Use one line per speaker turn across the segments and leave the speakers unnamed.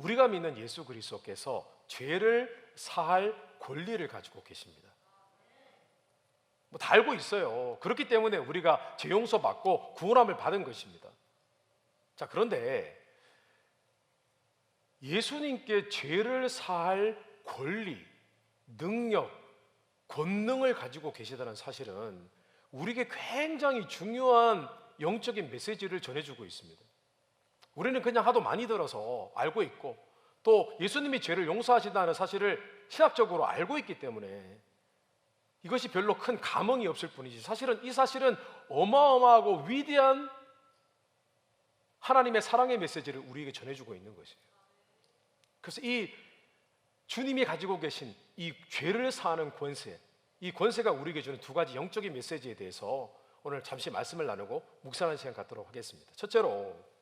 우리가 믿는 예수 그리스도께서 죄를 사할 권리를 가지고 계십니다. 다 알고 있어요. 그렇기 때문에 우리가 죄 용서 받고 구원함을 받은 것입니다. 자, 그런데 예수님께 죄를 사할 권리, 능력, 권능을 가지고 계시다는 사실은 우리에게 굉장히 중요한 영적인 메시지를 전해주고 있습니다. 우리는 그냥 하도 많이 들어서 알고 있고, 또 예수님이 죄를 용서하신다는 사실을 신학적으로 알고 있기 때문에 이것이 별로 큰 감흥이 없을 뿐이지, 사실은 이 사실은 어마어마하고 위대한 하나님의 사랑의 메시지를 우리에게 전해주고 있는 것이에요. 그래서 이 주님이 가지고 계신 이 죄를 사하는 권세, 이 권세가 우리에게 주는 두 가지 영적인 메시지에 대해서 오늘 잠시 말씀을 나누고 묵상하는 시간 갖도록 하겠습니다. 첫째로,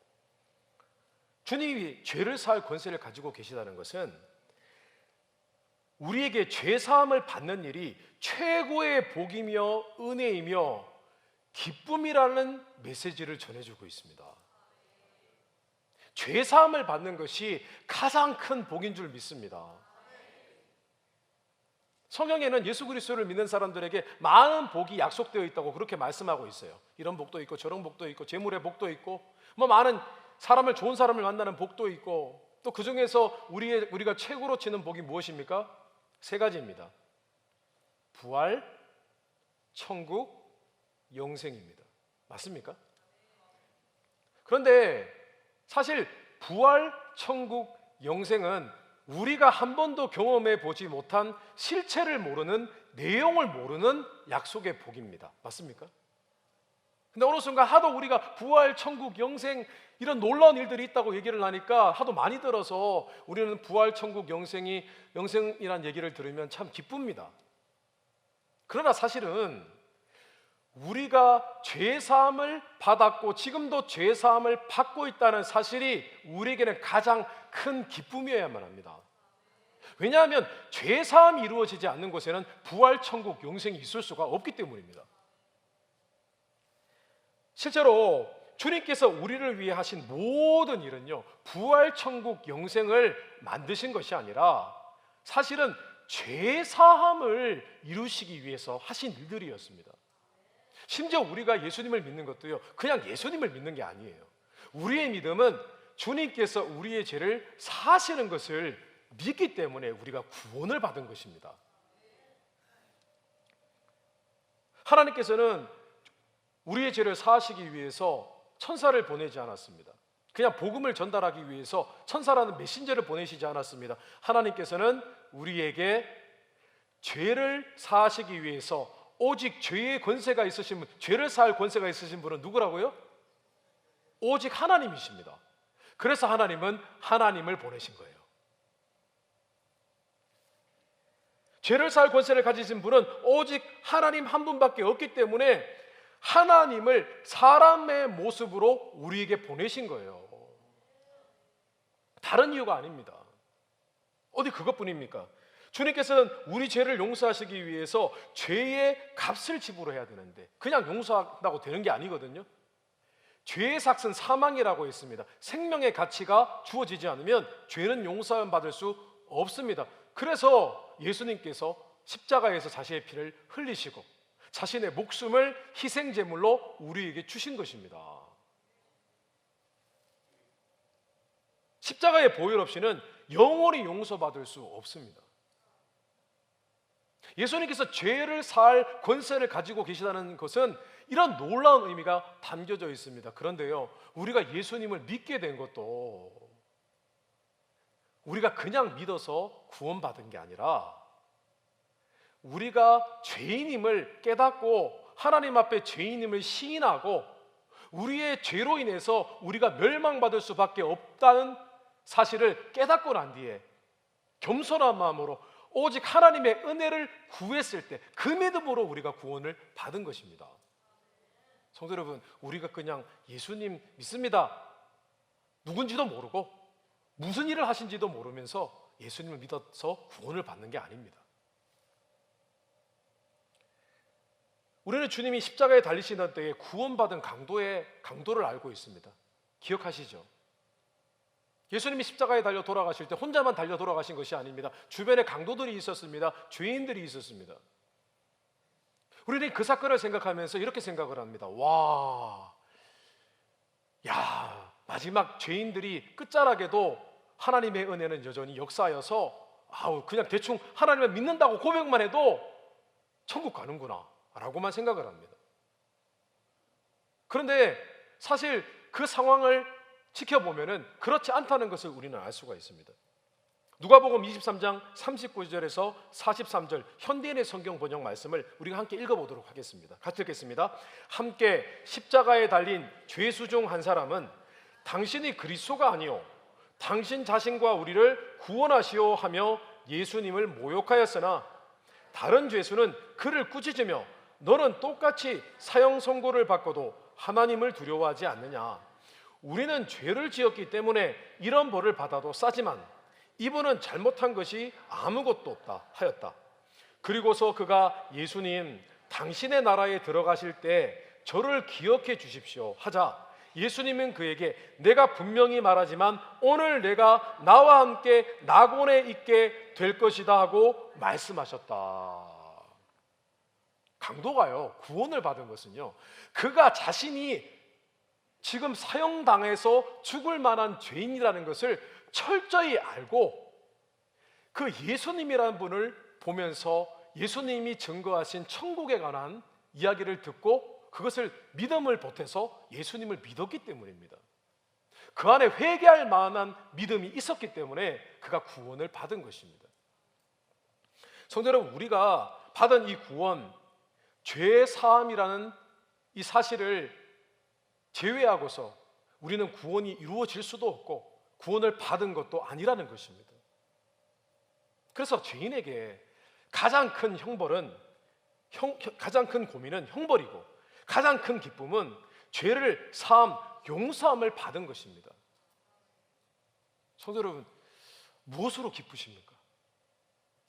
주님이 죄를 사할 권세를 가지고 계시다는 것은 우리에게 죄 사함을 받는 일이 최고의 복이며 은혜이며 기쁨이라는 메시지를 전해주고 있습니다. 죄 사함을 받는 것이 가장 큰 복인 줄 믿습니다. 성경에는 예수 그리스도를 믿는 사람들에게 많은 복이 약속되어 있다고 그렇게 말씀하고 있어요. 이런 복도 있고 저런 복도 있고 재물의 복도 있고 많은 좋은 사람을 만나는 복도 있고, 또 그 중에서 우리가 최고로 치는 복이 무엇입니까? 세 가지입니다. 부활, 천국, 영생입니다. 맞습니까? 그런데 사실 부활, 천국, 영생은 우리가 한 번도 경험해 보지 못한 실체를 모르는, 내용을 모르는 약속의 복입니다. 맞습니까? 근데 어느 순간 하도 우리가 부활, 천국, 영생 이런 놀라운 일들이 있다고 얘기를 하니까 하도 많이 들어서 우리는 부활, 천국, 영생이란 얘기를 들으면 참 기쁩니다. 그러나 사실은 우리가 죄사함을 받았고 지금도 죄사함을 받고 있다는 사실이 우리에게는 가장 큰 기쁨이어야만 합니다. 왜냐하면 죄사함이 이루어지지 않는 곳에는 부활, 천국, 영생이 있을 수가 없기 때문입니다. 실제로 주님께서 우리를 위해 하신 모든 일은요, 부활, 천국, 영생을 만드신 것이 아니라 사실은 죄사함을 이루시기 위해서 하신 일들이었습니다. 심지어 우리가 예수님을 믿는 것도요, 그냥 예수님을 믿는 게 아니에요. 우리의 믿음은 주님께서 우리의 죄를 사하시는 것을 믿기 때문에 우리가 구원을 받은 것입니다. 하나님께서는 우리의 죄를 사하시기 위해서 천사를 보내지 않았습니다. 그냥 복음을 전달하기 위해서 천사라는 메신저를 보내시지 않았습니다. 하나님께서는 우리에게 죄를 사하시기 위해서 오직 죄의 권세가 있으신 분, 죄를 사할 권세가 있으신 분은 누구라고요? 오직 하나님이십니다. 그래서 하나님은 하나님을 보내신 거예요. 죄를 사할 권세를 가지신 분은 오직 하나님 한 분밖에 없기 때문에 하나님을 사람의 모습으로 우리에게 보내신 거예요. 다른 이유가 아닙니다. 어디 그것뿐입니까? 주님께서는 우리 죄를 용서하시기 위해서 죄의 값을 지불해야 되는데 그냥 용서한다고 되는 게 아니거든요. 죄의 삭은 사망이라고 했습니다. 생명의 가치가 주어지지 않으면 죄는 용서받을 수 없습니다. 그래서 예수님께서 십자가에서 자신의 피를 흘리시고 자신의 목숨을 희생제물로 우리에게 주신 것입니다. 십자가의 보혈 없이는 영원히 용서받을 수 없습니다. 예수님께서 죄를 사할 권세를 가지고 계시다는 것은 이런 놀라운 의미가 담겨져 있습니다. 그런데요, 우리가 예수님을 믿게 된 것도 우리가 그냥 믿어서 구원받은 게 아니라 우리가 죄인임을 깨닫고 하나님 앞에 죄인임을 시인하고 우리의 죄로 인해서 우리가 멸망받을 수밖에 없다는 사실을 깨닫고 난 뒤에 겸손한 마음으로 오직 하나님의 은혜를 구했을 때 그 믿음으로 우리가 구원을 받은 것입니다. 성도 여러분, 우리가 그냥 예수님 믿습니다, 누군지도 모르고 무슨 일을 하신지도 모르면서 예수님을 믿어서 구원을 받는 게 아닙니다. 우리는 주님이 십자가에 달리시던 때에 구원받은 강도를 알고 있습니다. 기억하시죠? 예수님이 십자가에 달려 돌아가실 때 혼자만 달려 돌아가신 것이 아닙니다. 주변에 강도들이 있었습니다. 죄인들이 있었습니다. 우리는 그 사건을 생각하면서 이렇게 생각을 합니다. 와, 야, 마지막 죄인들이 끝자락에도 하나님의 은혜는 여전히 역사하여서 그냥 대충 하나님을 믿는다고 고백만 해도 천국 가는구나 라고만 생각을 합니다. 그런데 사실 그 상황을 지켜보면은 그렇지 않다는 것을 우리는 알 수가 있습니다. 누가복음 23장 39절에서 43절 현대인의 성경 번역 말씀을 우리가 함께 읽어보도록 하겠습니다. 같이 읽겠습니다. 함께 십자가에 달린 죄수 중 한 사람은 당신이 그리스도가 아니요 당신 자신과 우리를 구원하시오 하며 예수님을 모욕하였으나 다른 죄수는 그를 꾸짖으며 너는 똑같이 사형 선고를 받고도 하나님을 두려워하지 않느냐. 우리는 죄를 지었기 때문에 이런 벌을 받아도 싸지만 이분은 잘못한 것이 아무것도 없다 하였다. 그리고서 그가 예수님 당신의 나라에 들어가실 때 저를 기억해 주십시오 하자 예수님은 그에게 내가 분명히 말하지만 오늘 내가 나와 함께 낙원에 있게 될 것이다 하고 말씀하셨다. 강도가요 구원을 받은 것은요 그가 자신이 지금 사형당해서 죽을 만한 죄인이라는 것을 철저히 알고 그 예수님이라는 분을 보면서 예수님이 증거하신 천국에 관한 이야기를 듣고 그것을 믿음을 보태서 예수님을 믿었기 때문입니다. 그 안에 회개할 만한 믿음이 있었기 때문에 그가 구원을 받은 것입니다. 성도 여러분, 우리가 받은 이 구원, 죄 사함이라는 이 사실을 제외하고서 우리는 구원이 이루어질 수도 없고 구원을 받은 것도 아니라는 것입니다. 그래서 죄인에게 가장 큰 형벌은 가장 큰 고민은 형벌이고 가장 큰 기쁨은 죄를 사함, 용서함을 받은 것입니다. 성도 여러분, 무엇으로 기쁘십니까?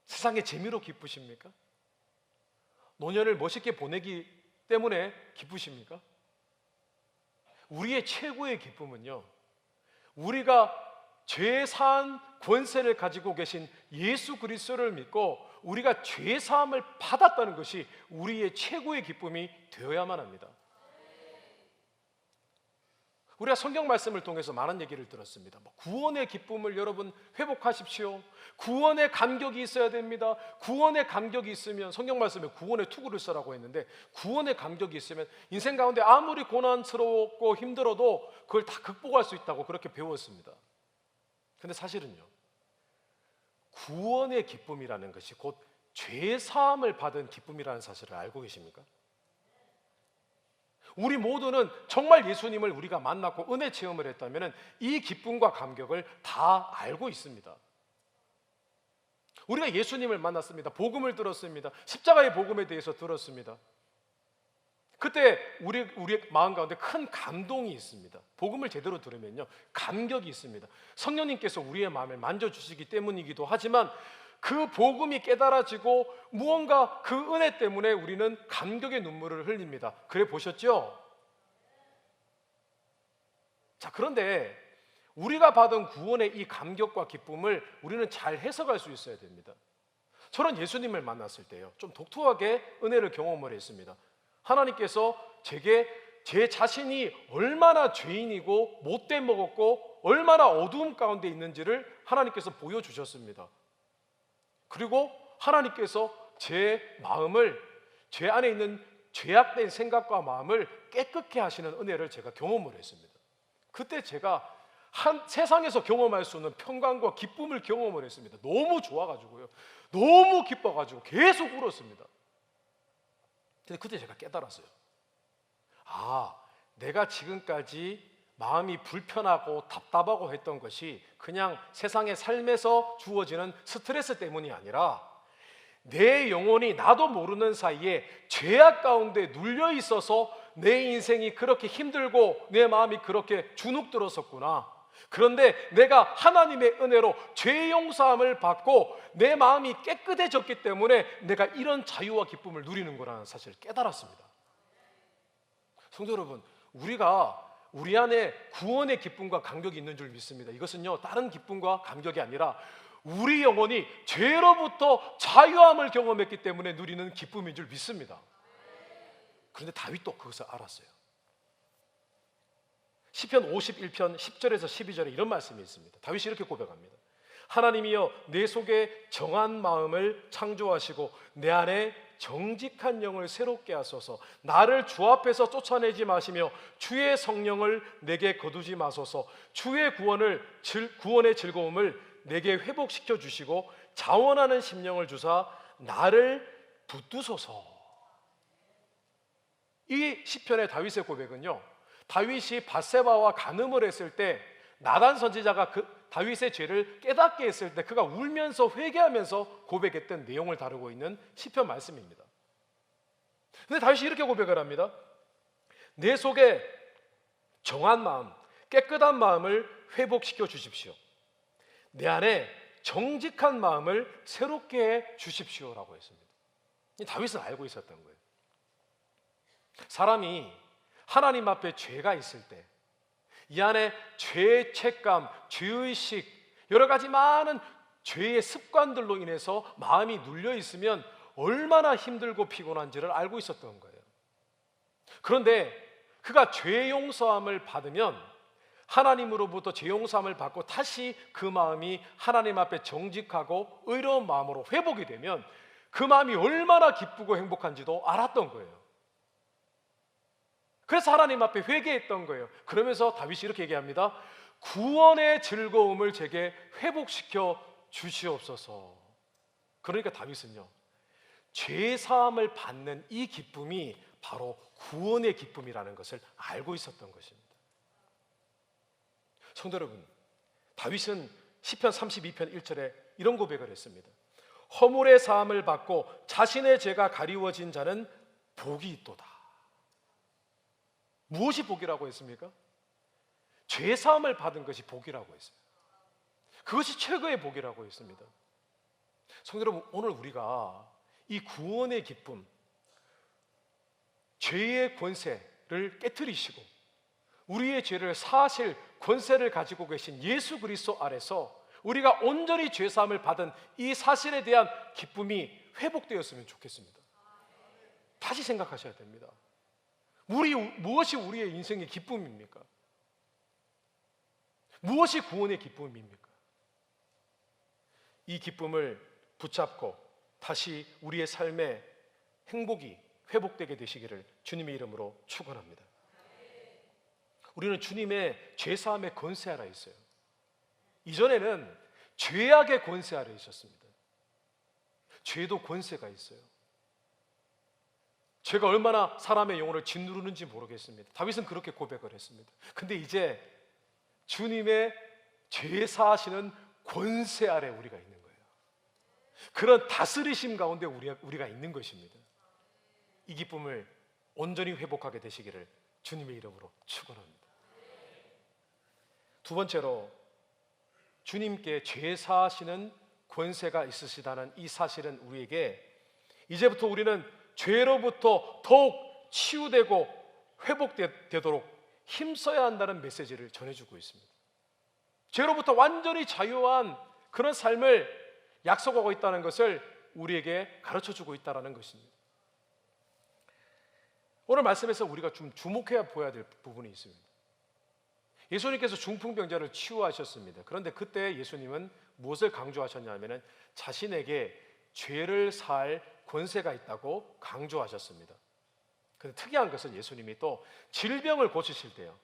세상의 재미로 기쁘십니까? 노년을 멋있게 보내기 때문에 기쁘십니까? 우리의 최고의 기쁨은요 우리가 죄 사한 권세를 가지고 계신 예수 그리스도를 믿고 우리가 죄 사함을 받았다는 것이 우리의 최고의 기쁨이 되어야만 합니다. 우리가 성경 말씀을 통해서 많은 얘기를 들었습니다. 구원의 기쁨을 여러분 회복하십시오. 구원의 감격이 있어야 됩니다. 구원의 감격이 있으면 성경 말씀에 구원의 투구를 써라고 했는데 구원의 감격이 있으면 인생 가운데 아무리 고난스럽고 힘들어도 그걸 다 극복할 수 있다고 그렇게 배웠습니다. 근데 사실은요 구원의 기쁨이라는 것이 곧 죄 사함을 받은 기쁨이라는 사실을 알고 계십니까? 우리 모두는 정말 예수님을 우리가 만났고 은혜 체험을 했다면 이 기쁨과 감격을 다 알고 있습니다. 우리가 예수님을 만났습니다. 복음을 들었습니다. 십자가의 복음에 대해서 들었습니다. 그때 우리의 마음 가운데 큰 감동이 있습니다. 복음을 제대로 들으면요 감격이 있습니다. 성령님께서 우리의 마음을 만져주시기 때문이기도 하지만 그 복음이 깨달아지고 무언가 그 은혜 때문에 우리는 감격의 눈물을 흘립니다. 그래 보셨죠? 자, 그런데 우리가 받은 구원의 이 감격과 기쁨을 우리는 잘 해석할 수 있어야 됩니다. 저는 예수님을 만났을 때요 좀 독특하게 은혜를 경험을 했습니다. 하나님께서 제게 제 자신이 얼마나 죄인이고 못돼 먹었고 얼마나 어두움 가운데 있는지를 하나님께서 보여주셨습니다. 그리고 하나님께서 제 마음을 죄 안에 있는 죄악된 생각과 마음을 깨끗게 하시는 은혜를 제가 경험을 했습니다. 그때 제가 세상에서 경험할 수 없는 평강과 기쁨을 경험을 했습니다. 너무 좋아가지고요 너무 기뻐가지고 계속 울었습니다. 근데 그때 제가 깨달았어요. 내가 지금까지 마음이 불편하고 답답하고 했던 것이 그냥 세상의 삶에서 주어지는 스트레스 때문이 아니라 내 영혼이 나도 모르는 사이에 죄악 가운데 눌려 있어서 내 인생이 그렇게 힘들고 내 마음이 그렇게 주눅들었었구나. 그런데 내가 하나님의 은혜로 죄 용서함을 받고 내 마음이 깨끗해졌기 때문에 내가 이런 자유와 기쁨을 누리는 거라는 사실을 깨달았습니다. 성도 여러분, 우리가 우리 안에 구원의 기쁨과 감격이 있는 줄 믿습니다. 이것은요, 다른 기쁨과 감격이 아니라 우리 영혼이 죄로부터 자유함을 경험했기 때문에 누리는 기쁨인 줄 믿습니다. 그런데 다윗도 그것을 알았어요. 시편 51편 10절에서 12절에 이런 말씀이 있습니다. 다윗이 이렇게 고백합니다. 하나님이여, 내 속에 정한 마음을 창조하시고 내 안에 정직한 영을 새롭게 하소서. 나를 주 앞에서 쫓아내지 마시며 주의 성령을 내게 거두지 마소서. 주의 구원의 즐거움을 내게 회복시켜 주시고 자원하는 심령을 주사 나를 붙드소서. 이 시편의 다윗의 고백은요, 다윗이 밧세바와 간음을 했을 때 나단 선지자가 다윗의 죄를 깨닫게 했을 때 그가 울면서 회개하면서 고백했던 내용을 다루고 있는 시편 말씀입니다. 그런데 다윗이 이렇게 고백을 합니다. 내 속에 정한 마음, 깨끗한 마음을 회복시켜 주십시오. 내 안에 정직한 마음을 새롭게 해 주십시오라고 했습니다. 다윗은 알고 있었던 거예요. 사람이 하나님 앞에 죄가 있을 때 이 안에 죄의 책감, 죄의식, 여러 가지 많은 죄의 습관들로 인해서 마음이 눌려 있으면 얼마나 힘들고 피곤한지를 알고 있었던 거예요. 그런데 그가 죄 용서함을 받으면 하나님으로부터 죄 용서함을 받고 다시 그 마음이 하나님 앞에 정직하고 의로운 마음으로 회복이 되면 그 마음이 얼마나 기쁘고 행복한지도 알았던 거예요. 그래서 하나님 앞에 회개했던 거예요. 그러면서 다윗이 이렇게 얘기합니다. 구원의 즐거움을 제게 회복시켜 주시옵소서. 그러니까 다윗은요, 죄 사함을 받는 이 기쁨이 바로 구원의 기쁨이라는 것을 알고 있었던 것입니다. 성도 여러분, 다윗은 시편 32편 1절에 이런 고백을 했습니다. 허물의 사함을 받고 자신의 죄가 가리워진 자는 복이 있도다. 무엇이 복이라고 했습니까? 죄 사함을 받은 것이 복이라고 했어요. 그것이 최고의 복이라고 했습니다. 성도 여러분, 오늘 우리가 이 구원의 기쁨, 죄의 권세를 깨트리시고 우리의 죄를 사하실 권세를 가지고 계신 예수 그리스도 아래서 우리가 온전히 죄 사함을 받은 이 사실에 대한 기쁨이 회복되었으면 좋겠습니다. 다시 생각하셔야 됩니다. 무엇이 우리의 인생의 기쁨입니까? 무엇이 구원의 기쁨입니까? 이 기쁨을 붙잡고 다시 우리의 삶의 행복이 회복되게 되시기를 주님의 이름으로 축원합니다. 우리는 주님의 죄사함의 권세 아래 있어요. 이전에는 죄악의 권세 아래 있었습니다. 죄도 권세가 있어요. 죄가 얼마나 사람의 영혼을 짓누르는지 모르겠습니다. 다윗은 그렇게 고백을 했습니다. 근데 이제 주님의 죄 사하시는 권세 아래 우리가 있는 거예요. 그런 다스리심 가운데 우리가 있는 것입니다. 이 기쁨을 온전히 회복하게 되시기를 주님의 이름으로 축원합니다. 두 번째로, 주님께 죄 사하시는 권세가 있으시다는 이 사실은 우리에게 이제부터 우리는 죄로부터 더욱 치유되고 회복되도록 힘써야 한다는 메시지를 전해주고 있습니다. 죄로부터 완전히 자유한 그런 삶을 약속하고 있다는 것을 우리에게 가르쳐주고 있다는 것입니다. 오늘 말씀에서 우리가 좀 주목해야 보아야 될 부분이 있습니다. 예수님께서 중풍병자를 치유하셨습니다. 그런데 그때 예수님은 무엇을 강조하셨냐면 자신에게 죄를 사할 권세가 있다고 강조하셨습니다. 그런데 특이한 것은 예수님이 또 질병을 고치실 때요,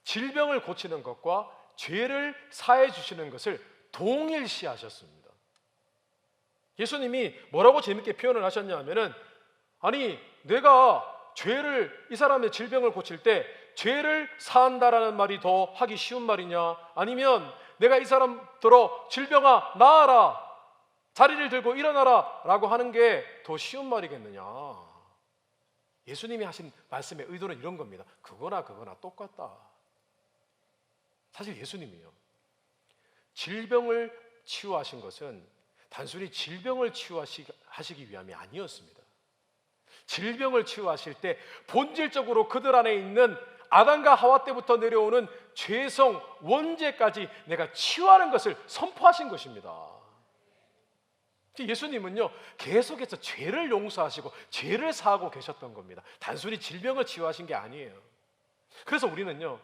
질병을 고치는 것과 죄를 사해 주시는 것을 동일시하셨습니다. 예수님이 뭐라고 재밌게 표현을 하셨냐면은, 아니 내가 이 사람의 질병을 고칠 때 죄를 사한다라는 말이 더 하기 쉬운 말이냐, 아니면 내가 이 사람들어 질병아 나아라, 자리를 들고 일어나라 라고 하는 게 더 쉬운 말이겠느냐. 예수님이 하신 말씀의 의도는 이런 겁니다. 그거나 똑같다. 사실 예수님이요, 질병을 치유하신 것은 단순히 질병을 치유하시기 위함이 아니었습니다. 질병을 치유하실 때 본질적으로 그들 안에 있는 아담과 하와 때부터 내려오는 죄성 원죄까지 내가 치유하는 것을 선포하신 것입니다. 예수님은요, 계속해서 죄를 용서하시고 죄를 사하고 계셨던 겁니다. 단순히 질병을 치유하신 게 아니에요. 그래서 우리는요,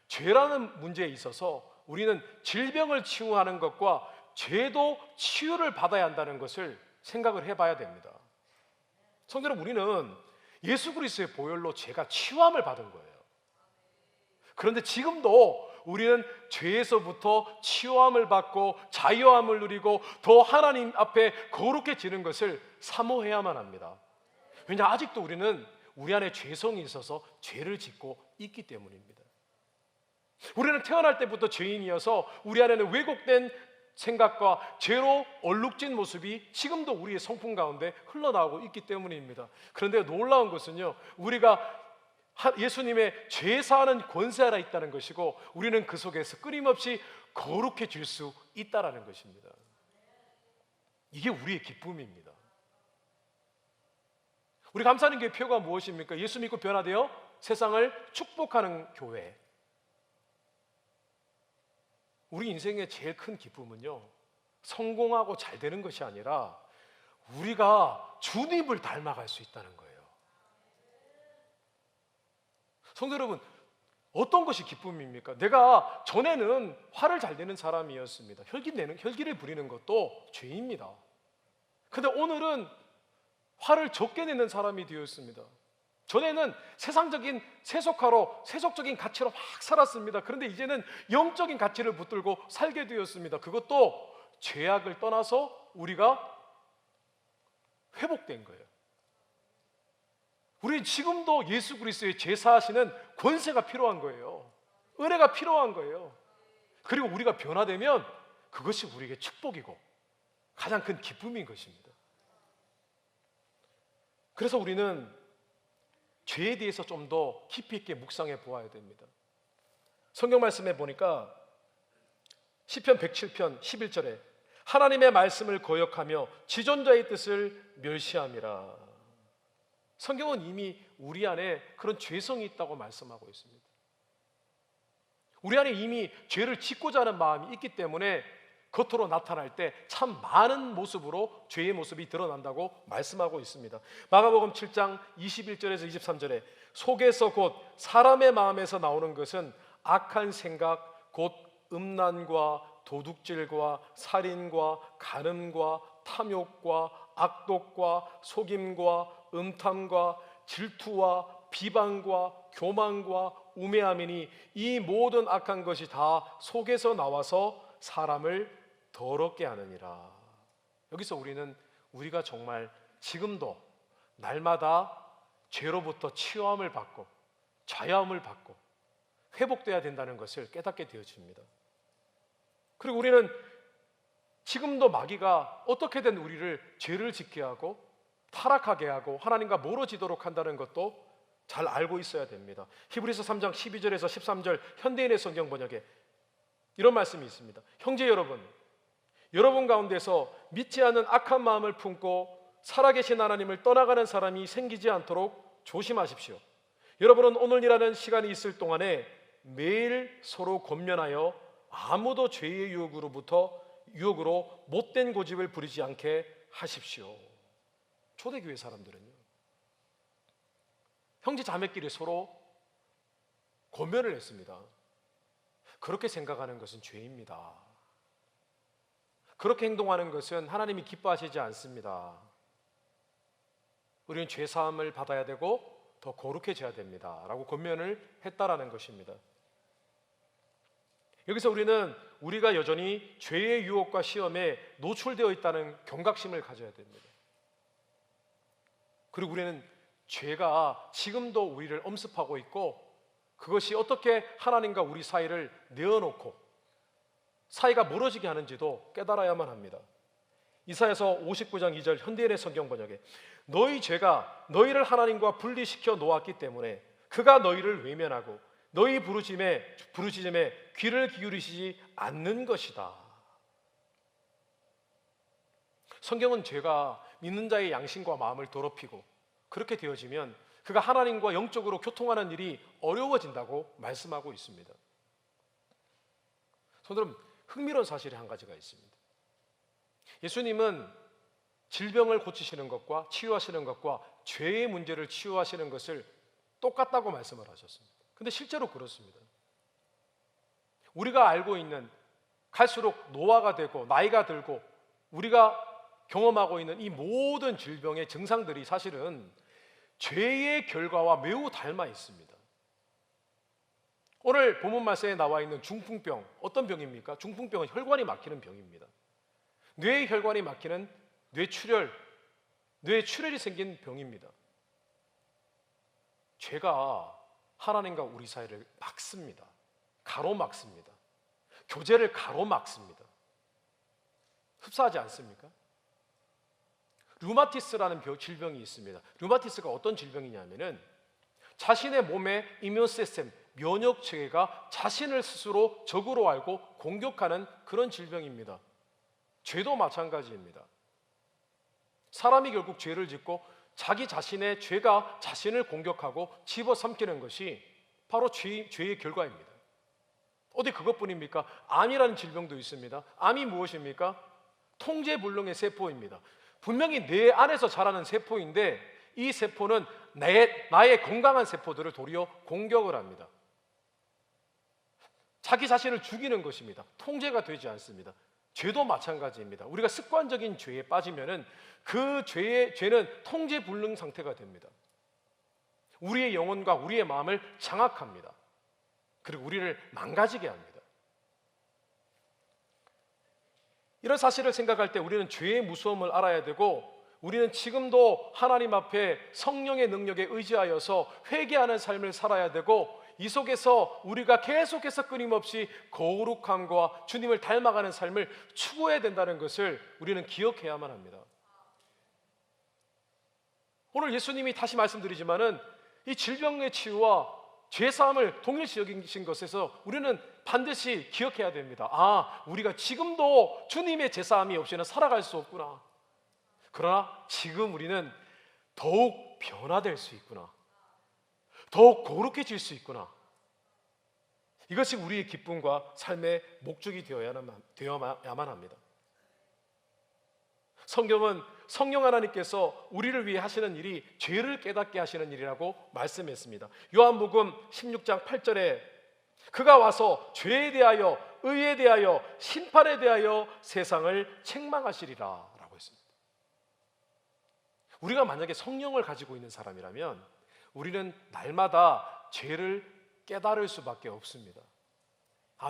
죄라는 문제에 있어서 우리는 질병을 치유하는 것과 죄도 치유를 받아야 한다는 것을 생각을 해봐야 됩니다. 성도 여러분, 우리는 예수 그리스도의 보혈로 죄가 치유함을 받은 거예요. 그런데 지금도 우리는 죄에서부터 치유함을 받고 자유함을 누리고 더 하나님 앞에 거룩해지는 것을 사모해야만 합니다. 왜냐, 아직도 우리는 우리 안에 죄성이 있어서 죄를 짓고 있기 때문입니다. 우리는 태어날 때부터 죄인이어서 우리 안에는 왜곡된 생각과 죄로 얼룩진 모습이 지금도 우리의 성품 가운데 흘러나오고 있기 때문입니다. 그런데 놀라운 것은요, 우리가 예수님의 죄 사하는 권세 하나 있다는 것이고, 우리는 그 속에서 끊임없이 거룩해질 수 있다는 것입니다. 이게 우리의 기쁨입니다. 우리 감사하는 교회 표가 무엇입니까? 예수 믿고 변화되어 세상을 축복하는 교회. 우리 인생의 제일 큰 기쁨은요, 성공하고 잘 되는 것이 아니라 우리가 주님을 닮아갈 수 있다는 거예요. 성도 여러분, 어떤 것이 기쁨입니까? 내가 전에는 화를 잘 내는 사람이었습니다. 혈기를 부리는 것도 죄입니다. 근데 오늘은 화를 적게 내는 사람이 되었습니다. 전에는 세상적인 세속적인 가치로 막 살았습니다. 그런데 이제는 영적인 가치를 붙들고 살게 되었습니다. 그것도 죄악을 떠나서 우리가 회복된 거예요. 우리 지금도 예수 그리스도의 제사하시는 권세가 필요한 거예요. 은혜가 필요한 거예요. 그리고 우리가 변화되면 그것이 우리에게 축복이고 가장 큰 기쁨인 것입니다. 그래서 우리는 죄에 대해서 좀 더 깊이 있게 묵상해 보아야 됩니다. 성경 말씀에 보니까 시편 107편 11절에 하나님의 말씀을 거역하며 지존자의 뜻을 멸시함이라. 성경은 이미 우리 안에 그런 죄성이 있다고 말씀하고 있습니다. 우리 안에 이미 죄를 짓고자 하는 마음이 있기 때문에 겉으로 나타날 때 참 많은 모습으로 죄의 모습이 드러난다고 말씀하고 있습니다. 마가복음 7장 21절에서 23절에 속에서 곧 사람의 마음에서 나오는 것은 악한 생각, 곧 음란과 도둑질과 살인과 간음과 탐욕과 악독과 속임과 음탐과 질투와 비방과 교만과 우매함이니 이 모든 악한 것이 다 속에서 나와서 사람을 더럽게 하느니라. 여기서 우리가 정말 지금도 날마다 죄로부터 치유함을 받고 자유함을 받고 회복돼야 된다는 것을 깨닫게 되어집니다. 그리고 우리는 지금도 마귀가 어떻게든 우리를 죄를 짓게 하고 타락하게 하고 하나님과 멀어지도록 한다는 것도 잘 알고 있어야 됩니다. 히브리서 3장 12절에서 13절 현대인의 성경 번역에 이런 말씀이 있습니다. 형제 여러분 가운데서 믿지 않는 악한 마음을 품고 살아계신 하나님을 떠나가는 사람이 생기지 않도록 조심하십시오. 여러분은 오늘이라는 시간이 있을 동안에 매일 서로 권면하여 아무도 죄의 유혹으로 못된 고집을 부리지 않게 하십시오. 초대교회 사람들은요, 형제 자매끼리 서로 권면을 했습니다. 그렇게 생각하는 것은 죄입니다. 그렇게 행동하는 것은 하나님이 기뻐하시지 않습니다. 우리는 죄사함을 받아야 되고 더 거룩해져야 됩니다 라고 권면을 했다라는 것입니다. 여기서 우리가 여전히 죄의 유혹과 시험에 노출되어 있다는 경각심을 가져야 됩니다. 그리고 우리는 죄가 지금도 우리를 엄습하고 있고 그것이 어떻게 하나님과 우리 사이를 내어놓고 사이가 멀어지게 하는지도 깨달아야만 합니다. 이사야서 59장 2절 현대인의 성경 번역에 너희 죄가 너희를 하나님과 분리시켜 놓았기 때문에 그가 너희를 외면하고 너희 부르짖음에 귀를 기울이시지 않는 것이다. 성경은 죄가 믿는 자의 양심과 마음을 더럽히고 그렇게 되어지면 그가 하나님과 영적으로 교통하는 일이 어려워진다고 말씀하고 있습니다. 저는 흥미로운 사실이 한 가지가 있습니다. 예수님은 질병을 고치시는 것과 치유하시는 것과 죄의 문제를 치유하시는 것을 똑같다고 말씀을 하셨습니다. 근데 실제로 그렇습니다. 우리가 알고 있는, 갈수록 노화가 되고 나이가 들고 우리가 경험하고 있는 이 모든 질병의 증상들이 사실은 죄의 결과와 매우 닮아 있습니다. 오늘 본문 말씀에 나와 있는 중풍병, 어떤 병입니까? 중풍병은 혈관이 막히는 병입니다. 뇌의 혈관이 막히는 뇌출혈이 생긴 병입니다. 죄가 하나님과 우리 사이를 막습니다. 가로막습니다. 교제를 가로막습니다. 흡사하지 않습니까? 류마티스라는 질병이 있습니다. 류마티스가 어떤 질병이냐면은 자신의 몸의 이뮤 시스템, 면역 체계가 자신을 스스로 적으로 알고 공격하는 그런 질병입니다. 죄도 마찬가지입니다. 사람이 결국 죄를 짓고 자기 자신의 죄가 자신을 공격하고 집어삼키는 것이 바로 죄의 결과입니다. 어디 그것뿐입니까? 암이라는 질병도 있습니다. 암이 무엇입니까? 통제불능의 세포입니다. 분명히 내 안에서 자라는 세포인데 이 세포는 나의 건강한 세포들을 도리어 공격을 합니다. 자기 자신을 죽이는 것입니다. 통제가 되지 않습니다. 죄도 마찬가지입니다. 우리가 습관적인 죄에 빠지면은 그 죄는 통제불능 상태가 됩니다. 우리의 영혼과 우리의 마음을 장악합니다. 그리고 우리를 망가지게 합니다. 이런 사실을 생각할 때 우리는 죄의 무서움을 알아야 되고, 우리는 지금도 하나님 앞에 성령의 능력에 의지하여서 회개하는 삶을 살아야 되고, 이 속에서 우리가 계속해서 끊임없이 거룩함과 주님을 닮아가는 삶을 추구해야 된다는 것을 우리는 기억해야만 합니다. 오늘 예수님이 다시 말씀드리지만은 이 질병의 치유와 죄사함을 동일시 여기신 것에서 우리는 반드시 기억해야 됩니다. 우리가 지금도 주님의 죄사함이 없이는 살아갈 수 없구나. 그러나 지금 우리는 더욱 변화될 수 있구나. 더욱 거룩해질 수 있구나. 이것이 우리의 기쁨과 삶의 목적이 되어야만 합니다. 성경은 성령 하나님께서 우리를 위해 하시는 일이 죄를 깨닫게 하시는 일이라고 말씀했습니다. 요한복음 16장 8절에 그가 와서 죄에 대하여, 의에 대하여, 심판에 대하여 세상을 책망하시리라 라고 했습니다. 우리가 만약에 성령을 가지고 있는 사람이라면 우리는 날마다 죄를 깨달을 수밖에 없습니다.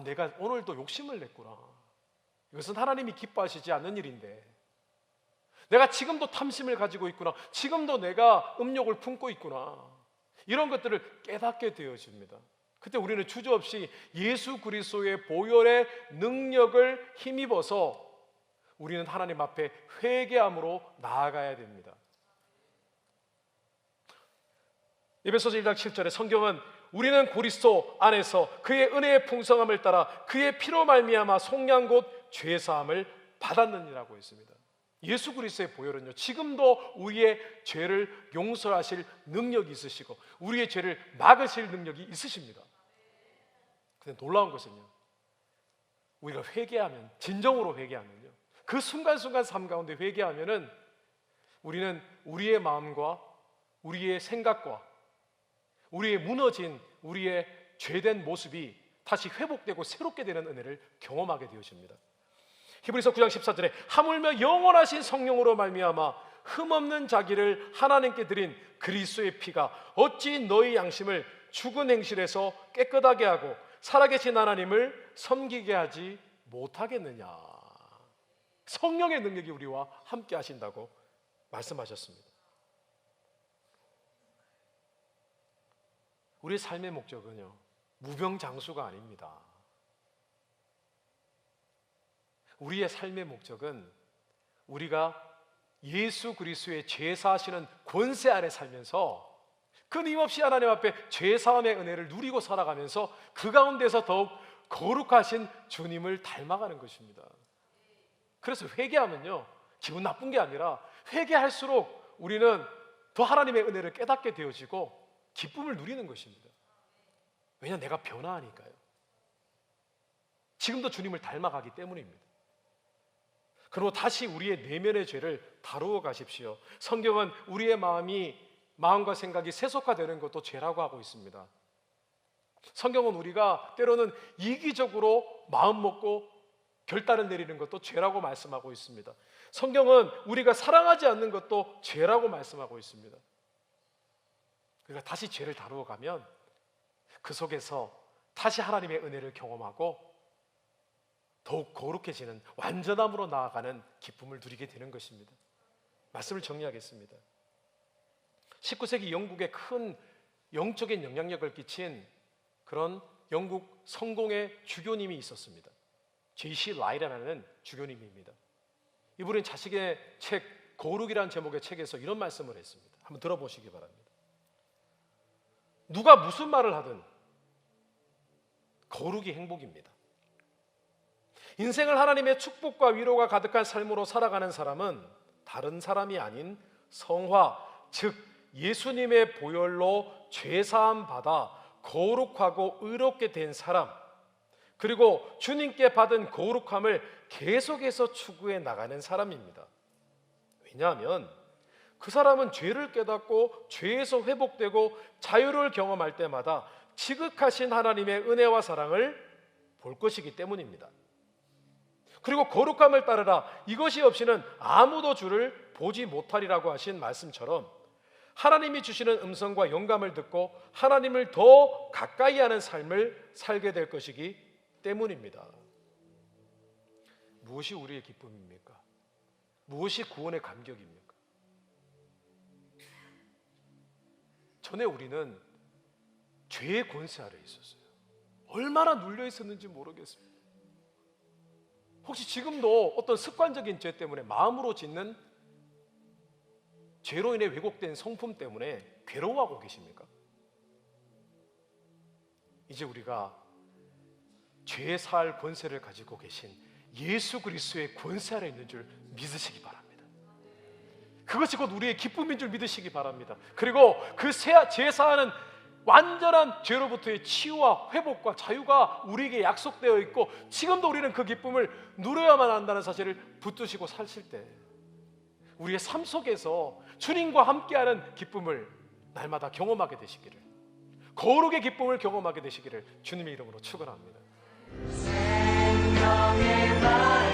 내가 오늘도 욕심을 냈구나. 이것은 하나님이 기뻐하시지 않는 일인데, 내가 지금도 탐심을 가지고 있구나. 지금도 내가 음욕을 품고 있구나. 이런 것들을 깨닫게 되어집니다. 그때 우리는 주저없이 예수 그리스도의 보혈의 능력을 힘입어서 우리는 하나님 앞에 회개함으로 나아가야 됩니다. 에베소서 1장 7절에 성경은 우리는 그리스도 안에서 그의 은혜의 풍성함을 따라 그의 피로 말미암아 속량 곧 죄사함을 받았느니라고 했습니다. 예수 그리스도의 보혈은요, 지금도 우리의 죄를 용서하실 능력이 있으시고 우리의 죄를 막으실 능력이 있으십니다. 근데 놀라운 것은요, 우리가 회개하면, 진정으로 회개하면요, 그 순간순간 삶 가운데 회개하면은 우리는 우리의 마음과 우리의 생각과 우리의 무너진, 우리의 죄된 모습이 다시 회복되고 새롭게 되는 은혜를 경험하게 되어집니다. 히브리서 9장 14절에 하물며 영원하신 성령으로 말미암아 흠없는 자기를 하나님께 드린 그리스도의 피가 어찌 너희 양심을 죽은 행실에서 깨끗하게 하고 살아계신 하나님을 섬기게 하지 못하겠느냐. 성령의 능력이 우리와 함께 하신다고 말씀하셨습니다. 우리의 삶의 목적은요, 무병장수가 아닙니다. 우리의 삶의 목적은 우리가 예수 그리스도의 죄사하시는 권세 아래 살면서 끊임없이 하나님 앞에 죄사함의 은혜를 누리고 살아가면서 그 가운데서 더욱 거룩하신 주님을 닮아가는 것입니다. 그래서 회개하면요, 기분 나쁜 게 아니라 회개할수록 우리는 더 하나님의 은혜를 깨닫게 되어지고 기쁨을 누리는 것입니다. 왜냐하면 내가 변화하니까요. 지금도 주님을 닮아가기 때문입니다. 그리고 다시 우리의 내면의 죄를 다루어 가십시오. 성경은 우리의 마음과 생각이 세속화되는 것도 죄라고 하고 있습니다. 성경은 우리가 때로는 이기적으로 마음 먹고 결단을 내리는 것도 죄라고 말씀하고 있습니다. 성경은 우리가 사랑하지 않는 것도 죄라고 말씀하고 있습니다. 우리가 다시 죄를 다루어 가면 그 속에서 다시 하나님의 은혜를 경험하고 더욱 거룩해지는 완전함으로 나아가는 기쁨을 누리게 되는 것입니다. 말씀을 정리하겠습니다. 19세기 영국에 큰 영적인 영향력을 끼친 그런 영국 성공의 주교님이 있었습니다. J.C. 라이라는 주교님입니다. 이분은 자식의 책 거룩이라는 제목의 책에서 이런 말씀을 했습니다. 한번 들어보시기 바랍니다. 누가 무슨 말을 하든 거룩이 행복입니다. 인생을 하나님의 축복과 위로가 가득한 삶으로 살아가는 사람은 다른 사람이 아닌 성화, 즉 예수님의 보혈로 죄사함 받아 거룩하고 의롭게 된 사람, 그리고 주님께 받은 거룩함을 계속해서 추구해 나가는 사람입니다. 왜냐하면 그 사람은 죄를 깨닫고 죄에서 회복되고 자유를 경험할 때마다 지극하신 하나님의 은혜와 사랑을 볼 것이기 때문입니다. 그리고 거룩함을 따르라, 이것이 없이는 아무도 주를 보지 못하리라고 하신 말씀처럼 하나님이 주시는 음성과 영감을 듣고 하나님을 더 가까이 하는 삶을 살게 될 것이기 때문입니다. 무엇이 우리의 기쁨입니까? 무엇이 구원의 감격입니까? 전에 우리는 죄의 권세 아래 있었어요. 얼마나 눌려 있었는지 모르겠습니다. 혹시 지금도 어떤 습관적인 죄 때문에 마음으로 짓는 죄로 인해 왜곡된 성품 때문에 괴로워하고 계십니까? 이제 우리가 죄 사할 권세를 가지고 계신 예수 그리스도의 권세 아래 있는 줄 믿으시기 바랍니다. 그것이 곧 우리의 기쁨인 줄 믿으시기 바랍니다. 그리고 그 죄 사하는 완전한 죄로부터의 치유와 회복과 자유가 우리에게 약속되어 있고 지금도 우리는 그 기쁨을 누려야만 한다는 사실을 붙드시고 사실 때 우리의 삶 속에서 주님과 함께하는 기쁨을 날마다 경험하게 되시기를, 거룩의 기쁨을 경험하게 되시기를 주님의 이름으로 축원합니다. 생명의 말